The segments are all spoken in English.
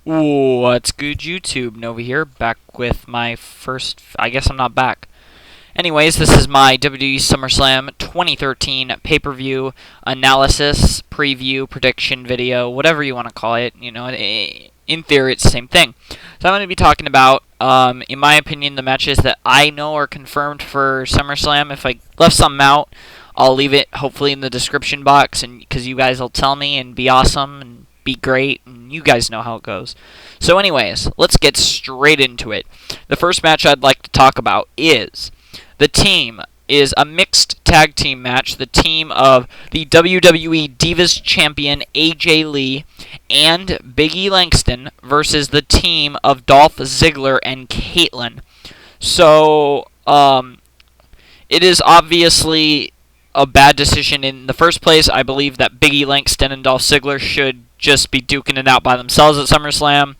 What's good, YouTube? Nova here, back with my first... I guess I'm not back. Anyways, this is my WWE Summerslam 2013 pay-per-view analysis, preview, prediction video, whatever you want to call it. You know, in theory, it's the same thing. So I'm going to be talking about, in my opinion, the matches that I know are confirmed for SummerSlam. If I left something out, I'll leave it, hopefully, in the description box, and because you guys will tell me and be awesome and be great, and you guys know how it goes. So anyways, let's get straight into it. The first match I'd like to talk about is a mixed tag team match. The team of the WWE Divas Champion AJ Lee and Big E Langston versus the team of Dolph Ziggler and Caitlyn. So, it is obviously a bad decision in the first place. I believe that Big E Langston and Dolph Ziggler should just be duking it out by themselves at SummerSlam.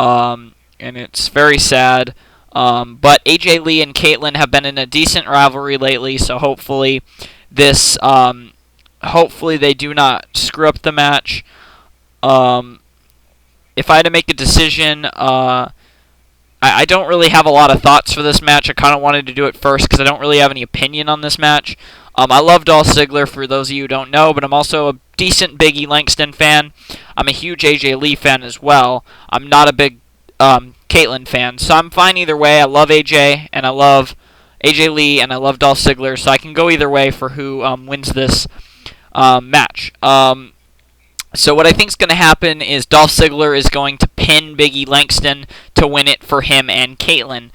And it's very sad. But AJ Lee and Caitlyn have been in a decent rivalry lately, so hopefully hopefully they do not screw up the match. If I had to make a decision, I don't really have a lot of thoughts for this match. I kind of wanted to do it first because I don't really have any opinion on this match. I love Dolph Ziggler, for those of you who don't know, but I'm also a decent Big E Langston fan. I'm a huge AJ Lee fan as well. I'm not a big Caitlyn fan, so I'm fine either way. I love AJ, and I love AJ Lee, and I love Dolph Ziggler, so I can go either way for who wins this match. So what I think is going to happen is Dolph Ziggler is going to pin Big E Langston to win it for him and Caitlyn,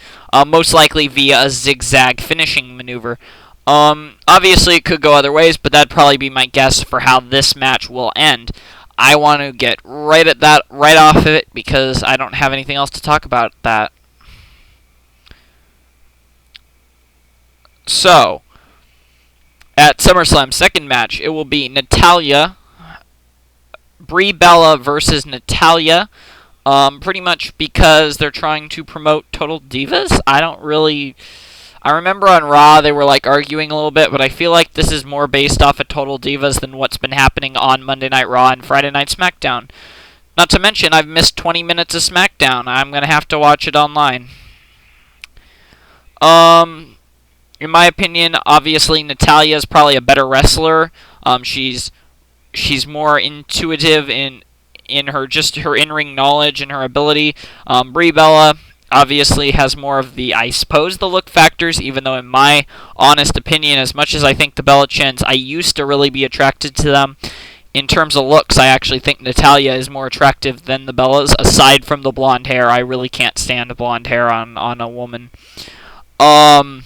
most likely via a zigzag finishing maneuver. Obviously it could go other ways, but that'd probably be my guess for how this match will end. I want to get right off of it because I don't have anything else to talk about that. So, at SummerSlam's second match, it will be Brie Bella versus Natalya. Pretty much because they're trying to promote Total Divas. I remember on Raw they were like arguing a little bit, but I feel like this is more based off of Total Divas than what's been happening on Monday Night Raw and Friday Night SmackDown. Not to mention, I've missed 20 minutes of SmackDown. I'm going to have to watch it online. In my opinion, obviously Natalya is probably a better wrestler. She's more intuitive in her in-ring knowledge and her ability. Brie Bella obviously has more of the, I suppose, the look factors, even though in my honest opinion, as much as I think the Bella Chins, I used to really be attracted to them. In terms of looks, I actually think Natalya is more attractive than the Bellas, aside from the blonde hair. I really can't stand blonde hair on a woman. Like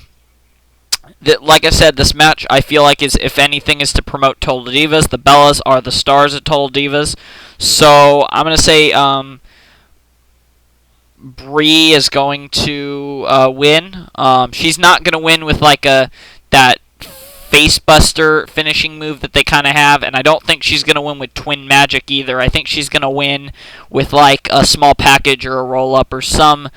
I said, this match, I feel like, is, if anything, is to promote Total Divas. The Bellas are the stars of Total Divas. So, I'm going to say Brie is going to win. She's not going to win with like that facebuster finishing move that they kind of have, and I don't think she's going to win with Twin Magic either. I think she's going to win with like a small package or a roll-up or some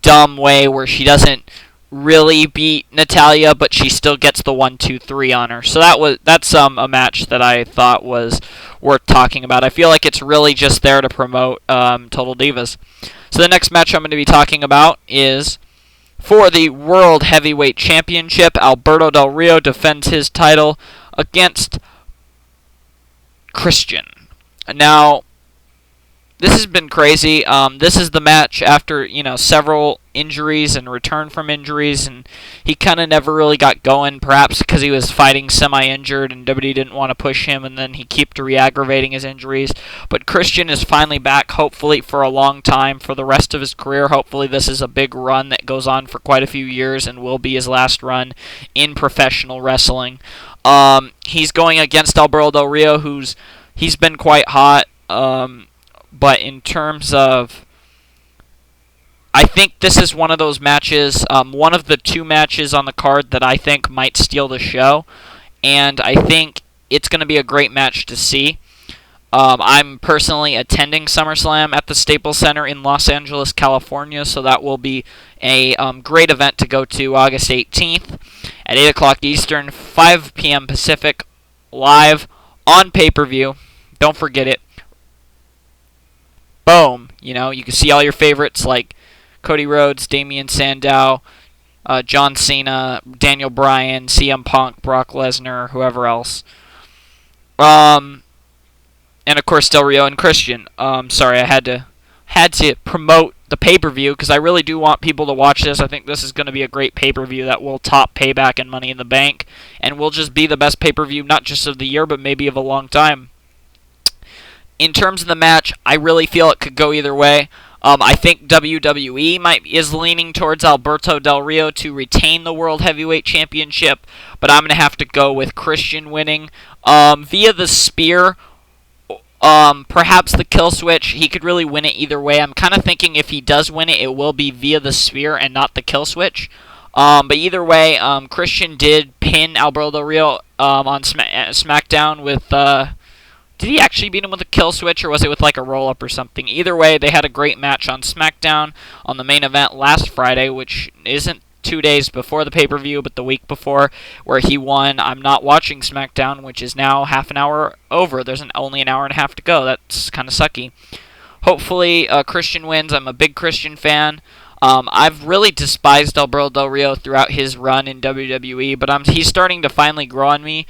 dumb way where she doesn't really beat Natalya, but she still gets the 1, 2, 3 on her. So that's a match that I thought was worth talking about. I feel like it's really just there to promote Total Divas. So the next match I'm going to be talking about is for the World Heavyweight Championship. Alberto Del Rio defends his title against Christian. Now, this has been crazy. This is the match after, several injuries and return from injuries, and he kind of never really got going, perhaps because he was fighting semi-injured and WWE didn't want to push him, and then he kept re-aggravating his injuries. But Christian is finally back, hopefully for a long time, for the rest of his career. Hopefully this is a big run that goes on for quite a few years and will be his last run in professional wrestling. He's going against Alberto Del Rio, he's been quite hot. But in terms of, I think this is one of those matches, one of the two matches on the card that I think might steal the show, and I think it's going to be a great match to see. I'm personally attending SummerSlam at the Staples Center in Los Angeles, California, so that will be a great event to go to August 18th at 8 o'clock Eastern, 5 p.m. Pacific, live on pay-per-view. Don't forget it. Boom. You know, you can see all your favorites like Cody Rhodes, Damian Sandow, John Cena, Daniel Bryan, CM Punk, Brock Lesnar, whoever else. Um, and of course Del Rio and Christian. Sorry, I had to promote the pay-per-view because I really do want people to watch this. I think this is going to be a great pay-per-view that will top Payback and Money in the Bank, and will just be the best pay-per-view not just of the year but maybe of a long time. In terms of the match, I really feel it could go either way. I think WWE is leaning towards Alberto Del Rio to retain the World Heavyweight Championship, but I'm going to have to go with Christian winning via the spear. Perhaps the kill switch. He could really win it either way. I'm kind of thinking if he does win it, it will be via the spear and not the kill switch. But either way, Christian did pin Alberto Del Rio on SmackDown with. Did he actually beat him with a kill switch, or was it with like a roll-up or something? Either way, they had a great match on SmackDown on the main event last Friday, which isn't 2 days before the pay-per-view, but the week before, where he won. I'm not watching SmackDown, which is now half an hour over. There's only an hour and a half to go. That's kind of sucky. Hopefully, Christian wins. I'm a big Christian fan. I've really despised Alberto Del Rio throughout his run in WWE, but he's starting to finally grow on me.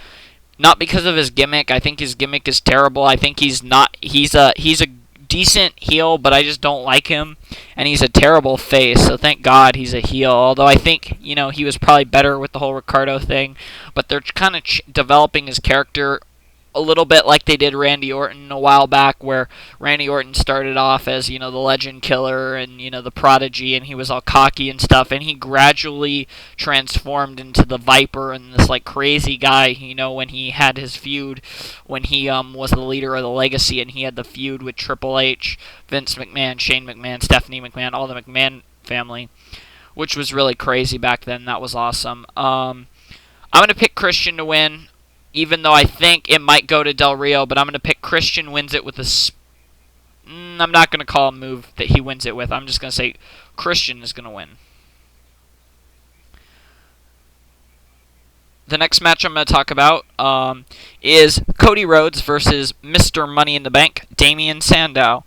Not because of his gimmick. I think his gimmick is terrible. I think he's a decent heel, but I just don't like him, and he's a terrible face. So thank God he's a heel. Although I think he was probably better with the whole Ricardo thing, but they're kind of developing his character a little bit like they did Randy Orton a while back, where Randy Orton started off as, the legend killer and, the prodigy, and he was all cocky and stuff, and he gradually transformed into the Viper and this, crazy guy, when he had his feud, when he was the leader of the Legacy, and he had the feud with Triple H, Vince McMahon, Shane McMahon, Stephanie McMahon, all the McMahon family, which was really crazy back then. That was awesome. I'm going to pick Christian to win, even though I think it might go to Del Rio, but I'm going to pick Christian wins it with I'm not going to call a move that he wins it with. I'm just going to say Christian is going to win. The next match I'm going to talk about is Cody Rhodes versus Mr. Money in the Bank, Damian Sandow.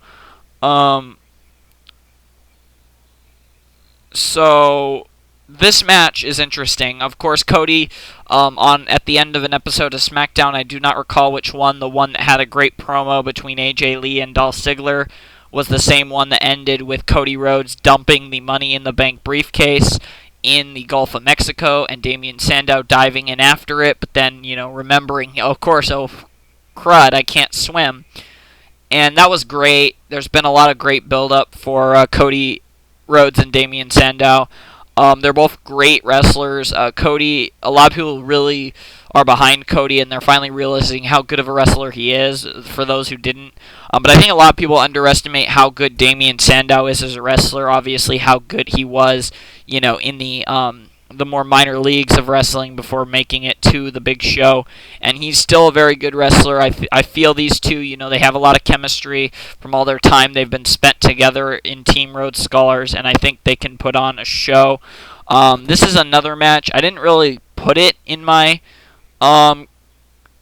So this match is interesting. Of course, Cody, at the end of an episode of SmackDown, I do not recall which one, the one that had a great promo between AJ Lee and Dolph Ziggler, was the same one that ended with Cody Rhodes dumping the Money in the Bank briefcase in the Gulf of Mexico, and Damian Sandow diving in after it, but then, remembering, of course, oh, crud, I can't swim. And that was great. There's been a lot of great build-up for Cody Rhodes and Damian Sandow. They're both great wrestlers. Cody, a lot of people really are behind Cody, and they're finally realizing how good of a wrestler he is, for those who didn't. But I think a lot of people underestimate how good Damian Sandow is as a wrestler, obviously how good he was, in the more minor leagues of wrestling before making it to the big show. And he's still a very good wrestler. I feel these two, they have a lot of chemistry from all their time they've been spent together in Team Rhodes Scholars, and I think they can put on a show. This is another match. I didn't really put it in my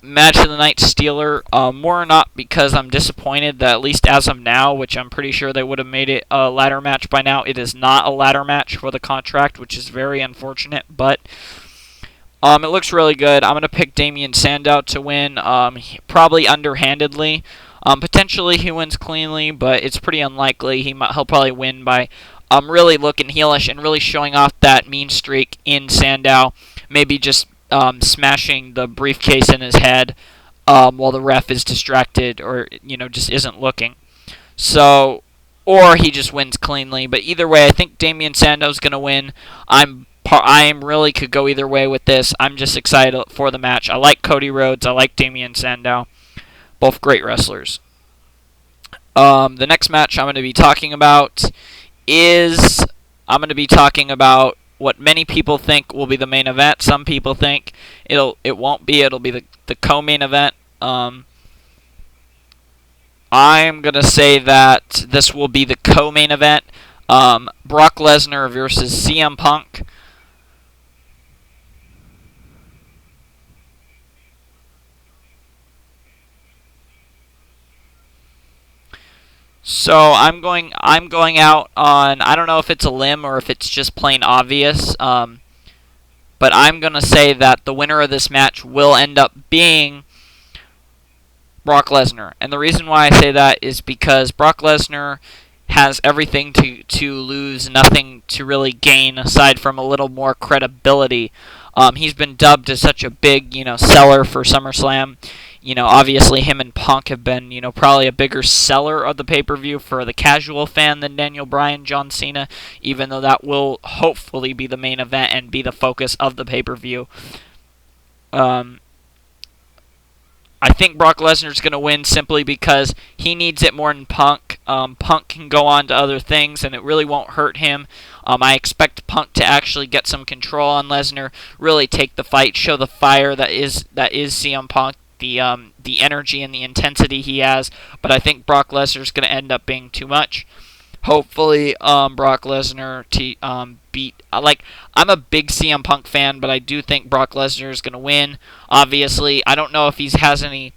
match of the night stealer, more or not because I'm disappointed that, at least as of now, which I'm pretty sure they would have made it a ladder match by now, it is not a ladder match for the contract, which is very unfortunate, but it looks really good. I'm going to pick Damian Sandow to win, probably underhandedly. Potentially he wins cleanly, but it's pretty unlikely. He'll probably win by really looking heelish and really showing off that mean streak in Sandow, maybe just smashing the briefcase in his head while the ref is distracted or, just isn't looking. So, or he just wins cleanly. But either way, I think Damian Sandow's going to win. I really could go either way with this. I'm just excited for the match. I like Cody Rhodes. I like Damian Sandow. Both great wrestlers. The next match I'm going to be talking about is what many people think will be the main event. Some people think it won't be. It'll be the co-main event. I'm going to say that this will be the co-main event. Brock Lesnar versus CM Punk. So I'm going out on, I don't know if it's a limb or if it's just plain obvious, but I'm going to say that the winner of this match will end up being Brock Lesnar. And the reason why I say that is because Brock Lesnar has everything to lose, nothing to really gain aside from a little more credibility. He's been dubbed as such a big, seller for SummerSlam. Obviously him and Punk have been, probably a bigger seller of the pay-per-view for the casual fan than Daniel Bryan, John Cena, even though that will hopefully be the main event and be the focus of the pay-per-view. I think Brock Lesnar's going to win simply because he needs it more than Punk. Punk can go on to other things, and it really won't hurt him. I expect Punk to actually get some control on Lesnar, really take the fight, show the fire that is CM Punk, the energy and the intensity he has. But I think Brock Lesnar's going to end up being too much. Hopefully, Brock Lesnar beat. I'm a big CM Punk fan, but I do think Brock Lesnar is going to win. Obviously, I don't know if he's going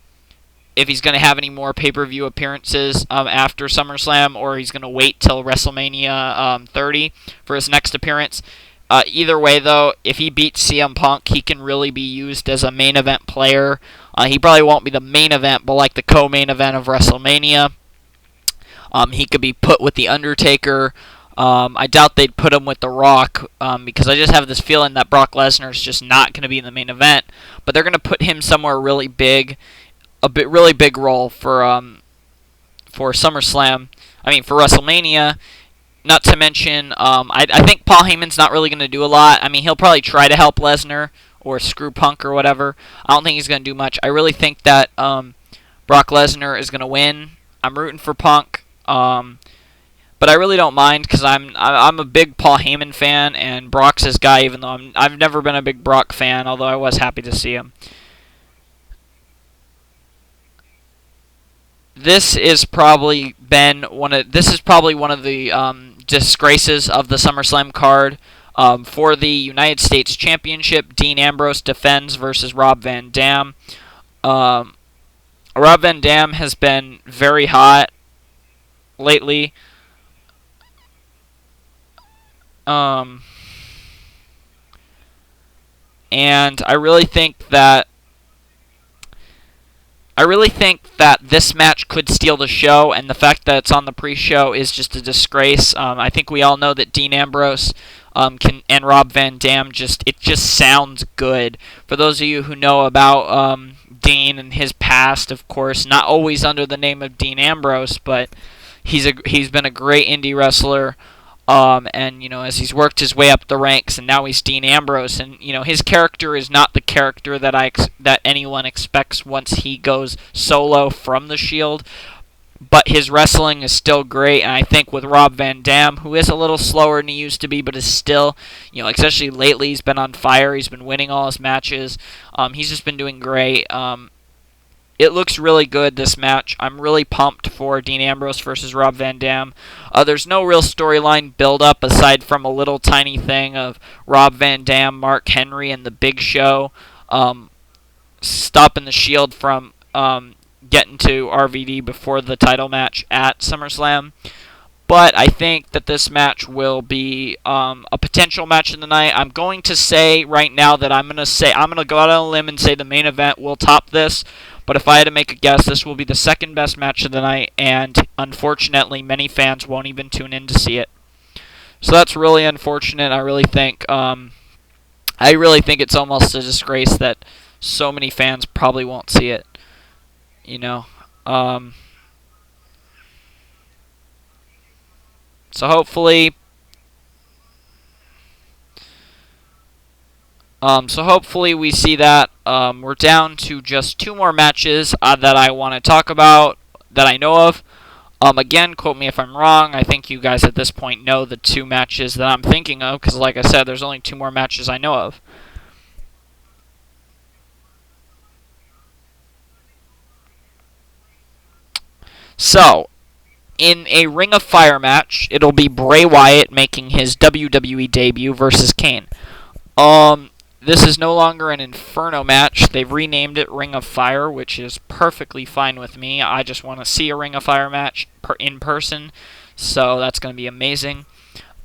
to have any more pay-per-view appearances after SummerSlam, or he's going to wait till WrestleMania 30 for his next appearance. Either way, though, if he beats CM Punk, he can really be used as a main event player. He probably won't be the main event, but like the co-main event of WrestleMania. He could be put with The Undertaker. I doubt they'd put him with The Rock because I just have this feeling that Brock Lesnar is just not going to be in the main event. But they're going to put him somewhere really big, really big role for SummerSlam. I mean, for WrestleMania. Not to mention, I think Paul Heyman's not really going to do a lot. I mean, he'll probably try to help Lesnar or screw Punk or whatever. I don't think he's going to do much. I really think that Brock Lesnar is going to win. I'm rooting for Punk. But I really don't mind because I'm a big Paul Heyman fan and Brock's his guy. Even though I've never been a big Brock fan, although I was happy to see him. This is probably one of the disgraces of the SummerSlam card. For the United States Championship, Dean Ambrose defends versus Rob Van Dam. Rob Van Dam has been very hot lately. And I really think that this match could steal the show, and the fact that it's on the pre-show is just a disgrace. I think we all know that Dean Ambrose and Rob Van Dam it just sounds good. For those of you who know about Dean and his past, of course, not always under the name of Dean Ambrose, but he's been a great indie wrestler. And as he's worked his way up the ranks, and now he's Dean Ambrose, and his character is not the character that anyone expects once he goes solo from the Shield. But his wrestling is still great, and I think with Rob Van Dam, who is a little slower than he used to be, but is still, especially lately, he's been on fire. He's been winning all his matches. He's just been doing great. It looks really good, this match. I'm really pumped for Dean Ambrose versus Rob Van Dam. There's no real storyline build-up aside from a little tiny thing of Rob Van Dam, Mark Henry, and The Big Show stopping the Shield from getting to RVD before the title match at SummerSlam. But I think that this match will be a potential match of the night. I'm going to say right now that I'm going to go out on a limb and say the main event will top this. But if I had to make a guess, this will be the second best match of the night, and unfortunately, many fans won't even tune in to see it. So that's really unfortunate. I really think it's almost a disgrace that so many fans probably won't see it. So hopefully we see that. We're down to just 2 more matches that I want to talk about that I know of. Again, quote me if I'm wrong. I think you guys at this point know the 2 matches that I'm thinking of, because like I said, there's only 2 more matches I know of. So, in a Ring of Fire match, it'll be Bray Wyatt making his WWE debut versus Kane. This is no longer an Inferno match. They've renamed it Ring of Fire, which is perfectly fine with me. I just want to see a Ring of Fire match in person, so that's going to be amazing.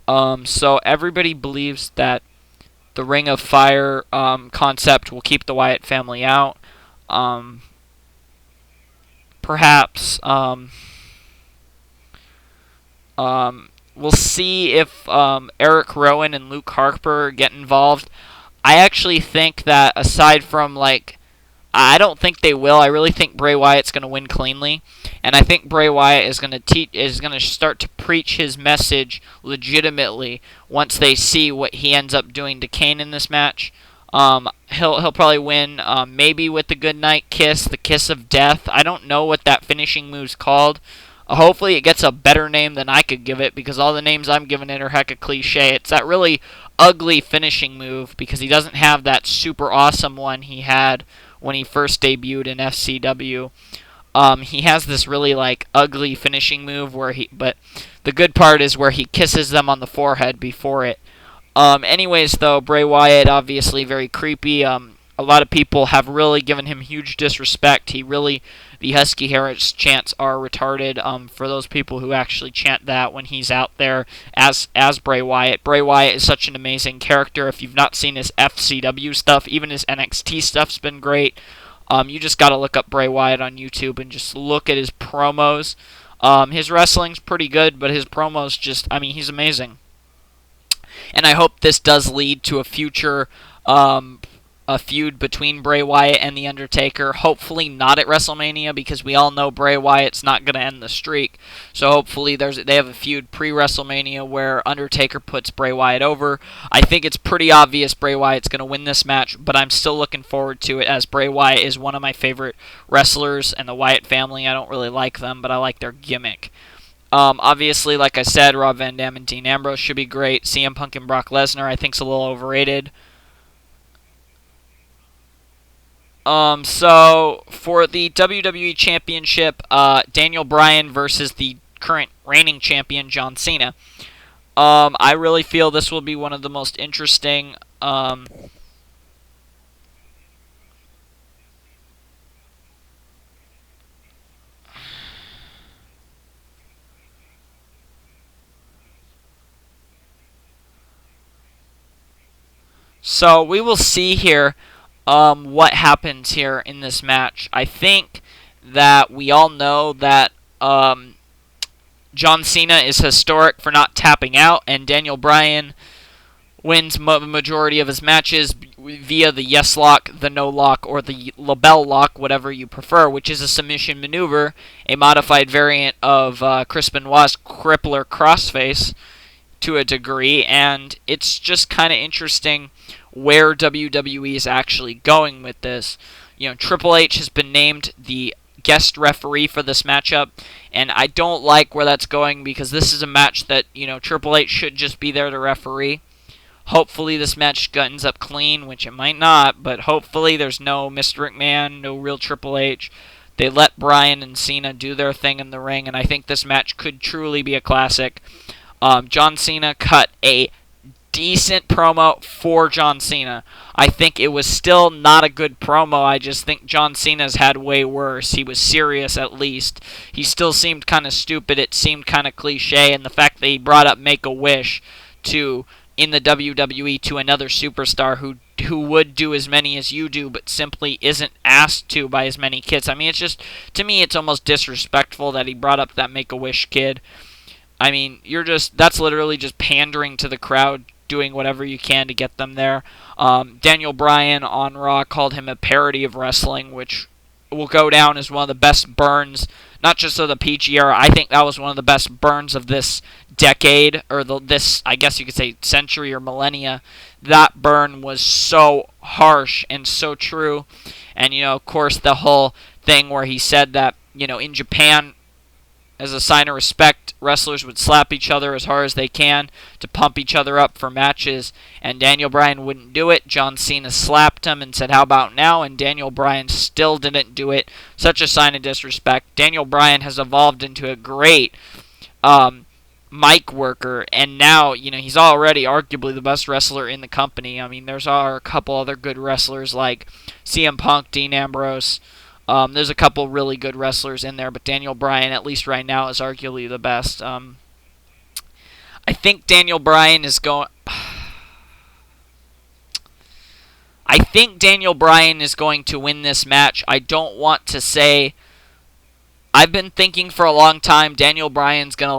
So everybody believes that the Ring of Fire concept will keep the Wyatt family out. Perhaps we'll see if Eric Rowan and Luke Harper get involved. I actually think that aside from, like, I don't think they will. I really think Bray Wyatt's going to win cleanly, and I think Bray Wyatt is going to start to preach his message legitimately once they see what he ends up doing to Kane in this match. He'll probably win, maybe with the Goodnight Kiss, the Kiss of Death. I don't know what that finishing move's called. Hopefully it gets a better name than I could give it, because all the names I'm giving it are hecka cliche. It's that really ugly finishing move, because he doesn't have that super awesome one he had when he first debuted in FCW. He has this really, like, ugly finishing move but the good part is where he kisses them on the forehead before it. Anyways, though, Bray Wyatt, obviously very creepy. A lot of people have really given him huge disrespect. The Husky Harris chants are retarded. For those people who actually chant that when he's out there as Bray Wyatt. Bray Wyatt is such an amazing character. If you've not seen his FCW stuff, even his NXT stuff's been great. You just got to look up Bray Wyatt on YouTube and just look at his promos. His wrestling's pretty good, but his promos he's amazing. And I hope this does lead to a future a feud between Bray Wyatt and The Undertaker. Hopefully not at WrestleMania, because we all know Bray Wyatt's not going to end the streak. So hopefully they have a feud pre-WrestleMania where Undertaker puts Bray Wyatt over. I think it's pretty obvious Bray Wyatt's going to win this match, but I'm still looking forward to it, as Bray Wyatt is one of my favorite wrestlers, and the Wyatt family, I don't really like them, but I like their gimmick. Obviously, like I said, Rob Van Dam and Dean Ambrose should be great. CM Punk and Brock Lesnar, I think, is a little overrated. So, for the WWE Championship, Daniel Bryan versus the current reigning champion, John Cena. I really feel this will be one of the most interesting, So we will see here what happens here in this match. I think that we all know that John Cena is historic for not tapping out, and Daniel Bryan wins the majority of his matches via the yes lock, the no lock, or the label lock, whatever you prefer, which is a submission maneuver, a modified variant of Chris Benoit's crippler crossface to a degree, and it's just kind of interesting where WWE is actually going with this. You know, Triple H has been named the guest referee for this matchup, and I don't like where that's going, because this is a match that, you know, Triple H should just be there to referee. Hopefully this match ends up clean, which it might not, but hopefully there's no Mr. McMahon, no real Triple H. They let Bryan and Cena do their thing in the ring, and I think this match could truly be a classic. John Cena cut a decent promo for John Cena. I think it was still not a good promo. I just think John Cena's had way worse. He was serious, at least. He still seemed kind of stupid. It seemed kind of cliche, and the fact that he brought up Make-A-Wish in the WWE to another superstar who would do as many as you do, but simply isn't asked to by as many kids. I mean, it's just, to me, it's almost disrespectful that he brought up that Make-A-Wish kid. I mean, that's literally just pandering to the crowd, doing whatever you can to get them there. Daniel Bryan on Raw called him a parody of wrestling, which will go down as one of the best burns, not just of the PG era. I think that was one of the best burns of this decade, or this, I guess you could say, century or millennia. That burn was so harsh and so true. And, you know, of course, the whole thing where he said that, you know, in Japan, as a sign of respect, wrestlers would slap each other as hard as they can to pump each other up for matches, and Daniel Bryan wouldn't do it. John Cena slapped him and said, "How about now?" And Daniel Bryan still didn't do it. Such a sign of disrespect. Daniel Bryan has evolved into a great mic worker, and now, he's already arguably the best wrestler in the company. I mean, there's are a couple other good wrestlers like CM Punk, Dean Ambrose. There's a couple really good wrestlers in there, but Daniel Bryan, at least right now, is arguably the best. I think Daniel Bryan is going. I think Daniel Bryan is going to win this match. I don't want to say. I've been thinking for a long time Daniel Bryan's gonna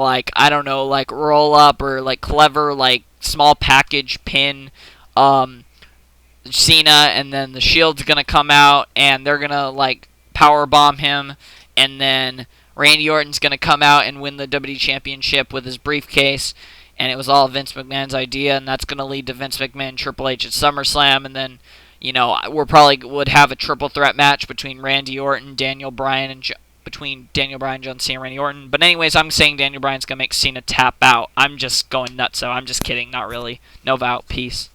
roll up or clever small package pin Cena, and then the Shield's gonna come out and they're gonna power bomb him, and then Randy Orton's gonna come out and win the WWE Championship with his briefcase, and it was all Vince McMahon's idea, and that's gonna lead to Vince McMahon and Triple H at SummerSlam, and then we're probably would have a triple threat match between Randy Orton, Daniel Bryan, and between Daniel Bryan, John Cena, and Randy Orton. But anyways, I'm saying Daniel Bryan's gonna make Cena tap out. I'm just going nuts, so I'm just kidding, not really. Nova out, peace.